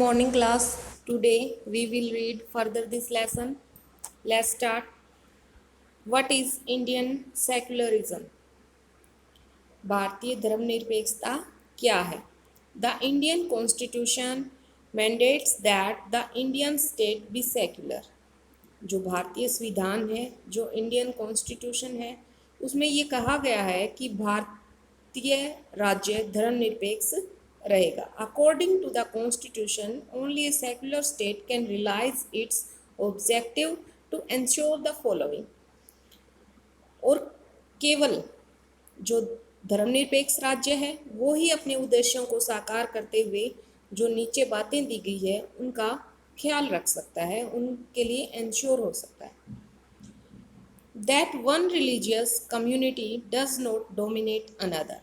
morning class. Today we will read further this lesson. Let's start. What is Indian secularism? भारतीय धर्मनिरपेक्षता क्या है? The Indian Constitution mandates that the Indian state be secular. जो भारतीय संविधान है, जो इंडियन कॉन्स्टिट्यूशन है, उसमें ये कहा गया है कि भारतीय राज्य धर्मनिरपेक्ष रहेगा. According to the constitution only a secular state can realize its objective to ensure the following. और केवल जो धर्मनिरपेक्ष राज्य है वो ही अपने उद्देश्यों को साकार करते हुए जो नीचे बातें दी गई है उनका ख्याल रख सकता है, उनके लिए एंश्योर हो सकता है. That one religious community does not dominate another.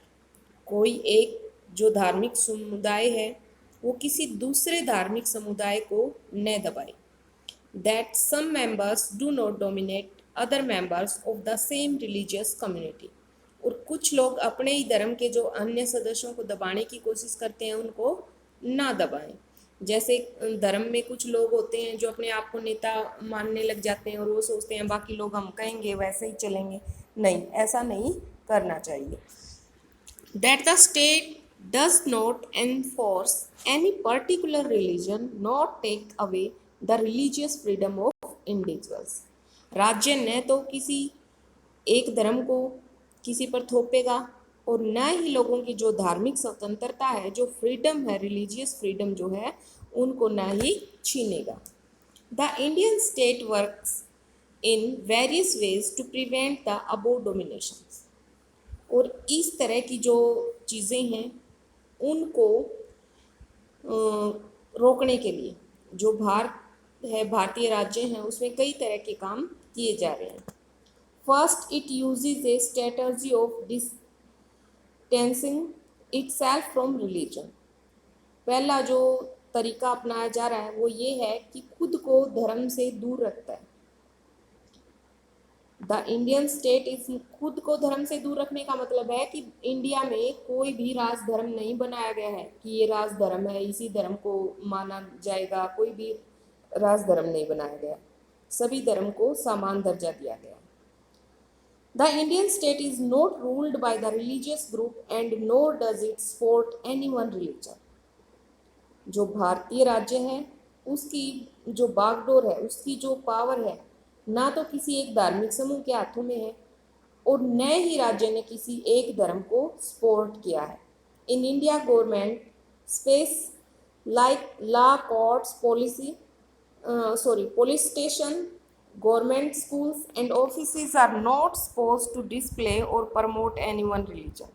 कोई एक जो धार्मिक समुदाय है वो किसी दूसरे धार्मिक समुदाय को न दबाए. That some members do not dominate other members of the same religious community. और कुछ लोग अपने ही धर्म के जो अन्य सदस्यों को दबाने की कोशिश करते हैं उनको ना दबाएं. जैसे धर्म में कुछ लोग होते हैं जो अपने आप को नेता मानने लग जाते हैं और वो सोचते हैं बाकी लोग हम कहेंगे वैसे ही चलेंगे. नहीं, ऐसा नहीं करना चाहिए. That the state does not enforce any particular religion nor take away the religious freedom of individuals. राज्य न तो किसी एक धर्म को किसी पर थोपेगा और न ही लोगों की जो धार्मिक स्वतंत्रता है, जो फ्रीडम है, रिलीजियस फ्रीडम जो है, उनको न ही छीनेगा. The Indian state works in various ways to prevent the above dominations. और इस तरह की जो चीज़ें हैं उनको रोकने के लिए जो भारत है, भारतीय राज्य हैं, उसमें कई तरह के काम किए जा रहे हैं. First, it uses A strategy of distancing itself from religion. पहला जो तरीका अपनाया जा रहा है वो ये है कि खुद को धर्म से दूर रखता है. द इंडियन स्टेट इस खुद को धर्म से दूर रखने का मतलब है कि इंडिया में कोई भी राज धर्म नहीं बनाया गया है कि ये राज धर्म है, इसी धर्म को माना जाएगा. कोई भी राज धर्म नहीं बनाया गया, सभी धर्म को समान दर्जा दिया गया. The Indian state is not ruled by the religious group and NOR does it support any one religion. जो भारतीय राज्य है उसकी जो बागडोर है, उसकी जो पावर है, ना तो किसी एक धार्मिक समूह के हाथों में है और न ही राज्य ने किसी एक धर्म को सपोर्ट किया है. In India government space like law courts police station, government schools and offices are not supposed to display और promote any one religion.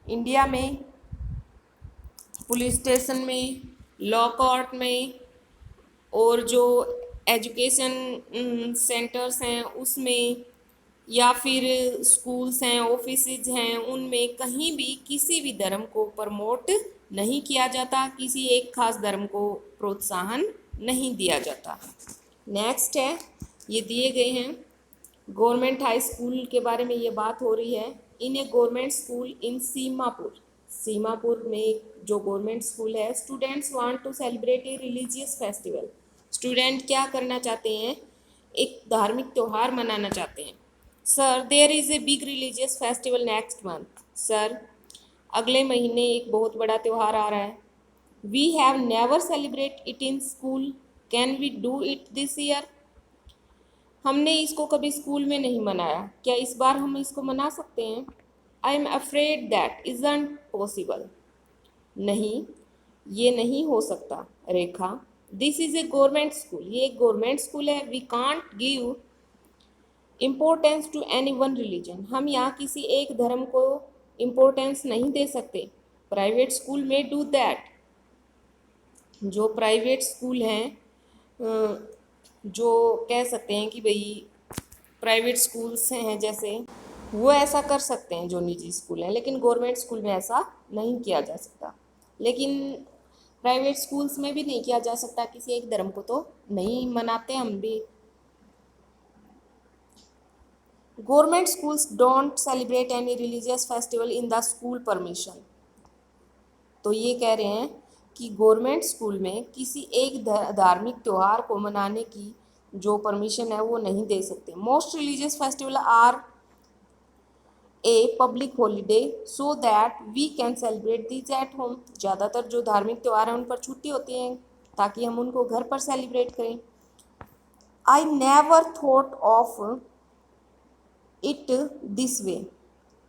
India में पुलिस स्टेशन में, लॉ कोर्ट में और जो एजुकेशन सेंटर्स हैं उसमें या फिर स्कूल्स हैं, ऑफिसेज हैं, उनमें कहीं भी किसी भी धर्म को प्रमोट नहीं किया जाता, किसी एक खास धर्म को प्रोत्साहन नहीं दिया जाता. नेक्स्ट है, ये दिए गए हैं गवर्नमेंट हाई स्कूल के बारे में ये बात हो रही है. इन ए गवर्नमेंट स्कूल इन सीमापुर में जो गवर्नमेंट स्कूल है, students want to celebrate a religious festival. Student क्या करना चाहते हैं? एक धार्मिक त्यौहार मनाना चाहते हैं. Sir, there is a big religious festival next month. Sir, अगले महीने एक बहुत बड़ा त्यौहार आ रहा है. We have never celebrate it in school, can we do it this year. हमने इसको कभी स्कूल में नहीं मनाया, क्या इस बार हम इसको मना सकते हैं? I am afraid that isn't possible. नहीं, ये नहीं हो सकता. Rekha, this is a government school, ये एक गवर्नमेंट स्कूल है. We can't give importance to any one religion. हम यहाँ किसी एक धर्म को इम्पोर्टेंस नहीं दे सकते. प्राइवेट स्कूल में डू दैट. जो प्राइवेट स्कूल हैं, जो कह सकते हैं कि भाई प्राइवेट स्कूल्स हैं जैसे, वो ऐसा कर सकते हैं जो निजी स्कूल हैं, लेकिन गवर्नमेंट स्कूल में ऐसा नहीं किया जा सकता. लेकिन प्राइवेट स्कूल्स में भी नहीं किया जा सकता, किसी एक धर्म को तो नहीं मनाते हम भी. Government schools don't celebrate any religious festival in the school permission. तो ये कह रहे हैं कि गवर्नमेंट स्कूल में किसी एक धार्मिक त्यौहार को मनाने की जो परमिशन है वो नहीं दे सकते। Most religious festival are a public holiday so that we can celebrate these at home. ज़्यादातर जो धार्मिक त्यौहार हैं उन पर छुट्टी होती है ताकि हम उनको घर पर सेलिब्रेट करें। I never thought of it this way.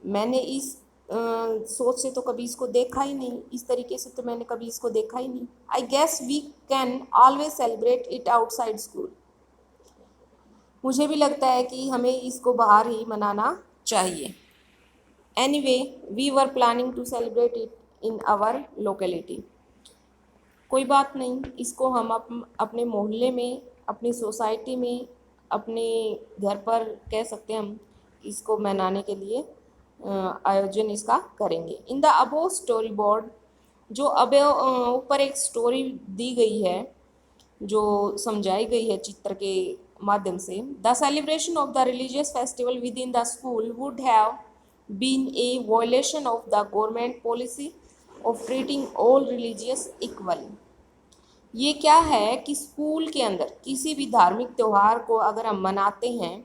मैंने इस सोच से तो कभी इसको देखा ही नहीं, इस तरीके से तो मैंने कभी इसको देखा ही नहीं। I guess we can always celebrate it outside school. मुझे भी लगता है कि हमें इसको बाहर ही मनाना चाहिए। Anyway we were planning to celebrate it in our locality. कोई बात नहीं, इसको हम अपने मोहल्ले में, अपनी सोसाइटी में, अपने घर पर कह सकते हैं हम इसको मनाने के लिए आयोजन इसका करेंगे। In the above story board, जो अब ऊपर एक स्टोरी दी गई है जो समझाई गई है चित्र के माध्यम से। The celebration of the religious festival within the school would have been a violation of the government policy of treating all religious equally. ये क्या है कि स्कूल के अंदर किसी भी धार्मिक त्यौहार को अगर हम मनाते हैं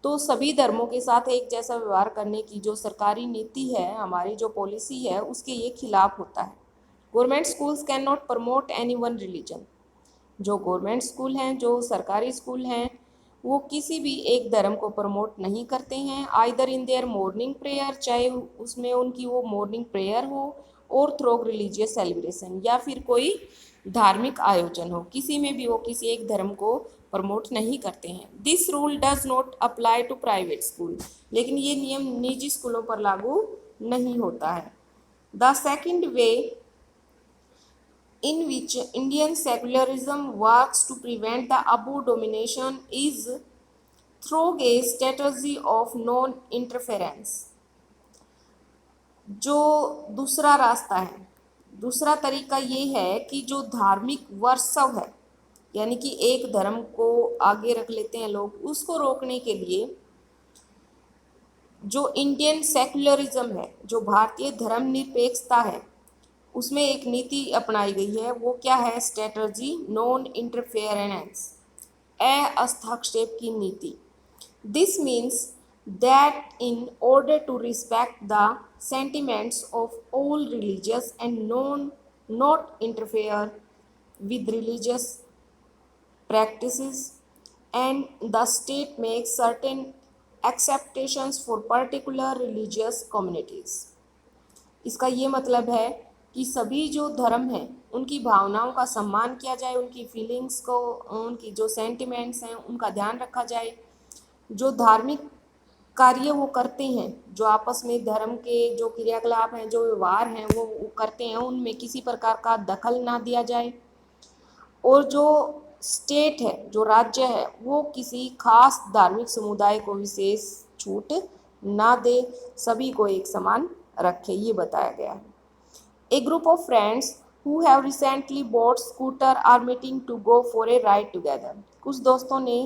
तो सभी धर्मों के साथ एक जैसा व्यवहार करने की जो सरकारी नीति है, हमारी जो पॉलिसी है, उसके ये खिलाफ होता है। Government schools can not promote any one religion. जो गवर्नमेंट स्कूल हैं, जो सरकारी स्कूल हैं, वो किसी भी एक धर्म को प्रमोट नहीं करते हैं। Either in their morning prayer, चाहे उसमें उनकी वो मॉर्निंग प्रेयर हो, और थ्रू रिलीजियस सेलिब्रेशन, या फिर कोई धार्मिक आयोजन हो, किसी में भी वो किसी एक धर्म को प्रमोट नहीं करते हैं। This rule does not apply to private school. लेकिन ये नियम निजी स्कूलों पर लागू नहीं होता है। The second way in which Indian secularism works to prevent the above domination is through a strategy of non-interference। जो दूसरा रास्ता है, दूसरा तरीका ये है कि जो धार्मिक वर्षव है, यानी कि एक धर्म को आगे रख लेते हैं लोग, उसको रोकने के लिए जो इंडियन सेक्युलरिज्म है, जो भारतीय धर्मनिरपेक्षता है, उसमें एक नीति अपनाई गई है। वो क्या है? स्ट्रेटजी नॉन इंटरफेरेंस, हस्तक्षेप की नीति। This means that in order to respect the sentiments of all religious and not interfere with religious practices, and the state makes certain acceptations for particular religious communities। इसका ये मतलब है कि सभी जो धर्म हैं उनकी भावनाओं का सम्मान किया जाए, उनकी फीलिंग्स को, उनकी जो सेंटिमेंट्स हैं उनका ध्यान रखा जाए। जो धार्मिक कार्य वो करते हैं, जो आपस में धर्म के जो क्रियाकलाप हैं, जो व्यवहार हैं वो करते हैं, उनमें किसी प्रकार का दखल ना दिया जाए। और जो स्टेट है, जो राज्य है, वो किसी खास धार्मिक समुदाय को विशेष छूट ना दे, सभी को एक समान रखे, ये बताया गया है। A group of friends who have recently bought scooter are meeting to go for a ride together. कुछ दोस्तों ने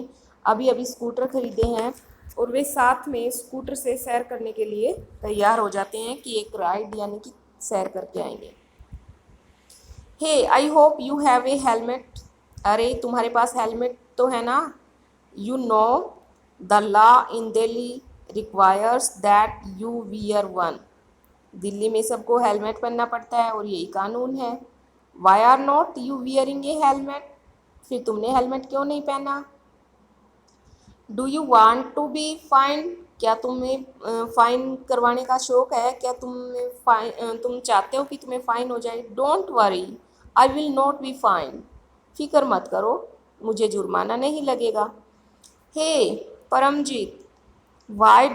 अभी अभी स्कूटर खरीदे हैं और वे साथ में स्कूटर से सैर करने के लिए तैयार हो जाते हैं कि एक राइड यानी कि सैर करके आएंगे। Hey I hope you have a helmet. अरे तुम्हारे पास हेलमेट तो है ना। You know the law in Delhi requires that you wear one. Delhi में सबको हेलमेट पहनना पड़ता है और यही कानून है। Why are not you wearing a helmet. फिर तुमने हेलमेट क्यों नहीं पहना। Do you want to be fine. क्या तुम्हें फाइन करवाने का शौक है। क्या तुम चाहते हो कि तुम्हें फाइन हो जाए। Don't worry I will not be fine. फिक्र मत करो, मुझे जुर्माना नहीं लगेगा। Hey Paramjit, why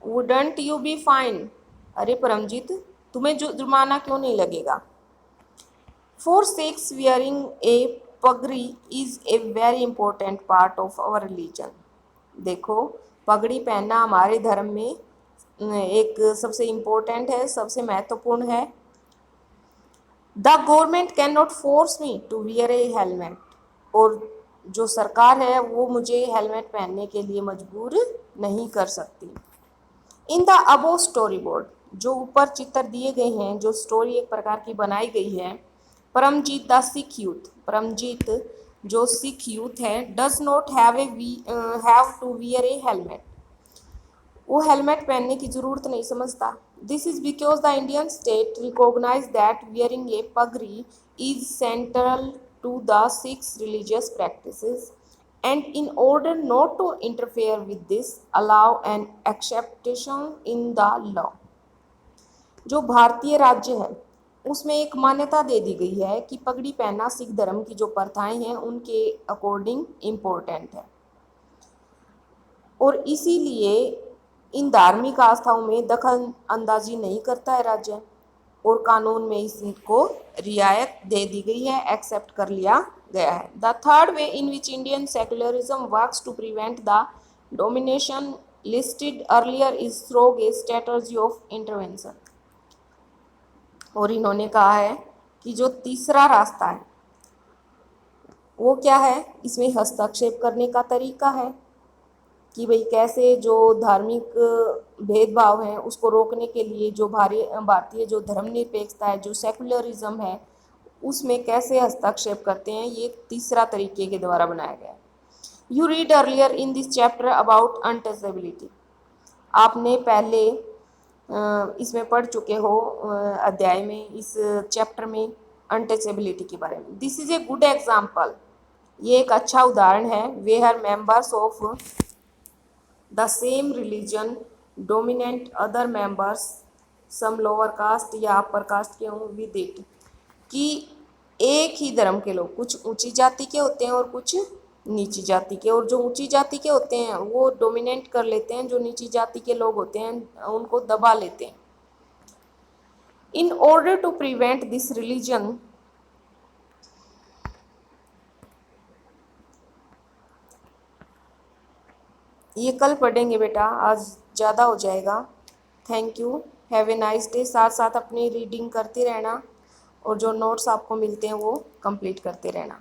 wouldn't you be fine. अरे परमजीत, तुम्हें जुर्माना क्यों नहीं लगेगा। For six wearing a pagri is a very important part of our religion. देखो, पगड़ी पहनना हमारे धर्म में एक सबसे इम्पोर्टेंट है, सबसे महत्वपूर्ण है। The government can not force me to wear a helmet. और जो सरकार है वो मुझे हेलमेट पहनने के लिए मजबूर नहीं कर सकती। In the above story board, जो ऊपर चित्र दिए गए हैं, जो स्टोरी एक प्रकार की बनाई गई है, परमजीत द सिख यूथ, परमजीत जो सिख यूथ है, does not have to wear a helmet, वो हेलमेट पहनने की जरूरत नहीं समझता। This is because the Indian state recognise that wearing a pagdi is central to the Sikhs religious practices and in order not to interfere with this allow an exception in the law. जो भारतीय राज्य है उसमें एक मान्यता दे दी गई है कि पगड़ी पहनना सिख धर्म की जो प्रथाएं हैं उनके अकॉर्डिंग इम्पोर्टेंट है, और इसीलिए इन धार्मिक आस्थाओं में दखल अंदाजी नहीं करता है राज्य, और कानून में इसको रियायत दे दी गई है, एक्सेप्ट कर लिया गया है। The third way in which Indian secularism works to prevent the domination listed earlier is through a strategy of intervention. और इन्होंने कहा है कि जो तीसरा रास्ता है वो क्या है, इसमें हस्तक्षेप करने का तरीका है कि भाई कैसे जो धार्मिक भेदभाव है उसको रोकने के लिए जो भारतीय जो धर्मनिरपेक्षता है, जो सेकुलरिज्म है, उसमें कैसे हस्तक्षेप करते हैं, ये तीसरा तरीके के द्वारा बनाया गया है। You read earlier in this chapter about untouchability, आपने पहले इसमें पढ़ चुके हो अध्याय में, इस चैप्टर में अनटचेबिलिटी के बारे में। This is a good example, ये एक अच्छा उदाहरण है, where members of the same religion dominant other members some lower caste या अपर कास्ट के हों विद इट, कि एक ही धर्म के लोग कुछ ऊंची जाति के होते हैं और कुछ नीची जाति के, और जो ऊंची जाति के होते हैं वो डोमिनेट कर लेते हैं, जो नीची जाति के लोग होते हैं उनको दबा लेते हैं। In order to prevent this religion, ये कल पढ़ेंगे बेटा, आज ज़्यादा हो जाएगा। Thank you, have a nice day. साथ साथ अपनी रीडिंग करते रहना और जो नोट्स आपको मिलते हैं वो कंप्लीट करते रहना।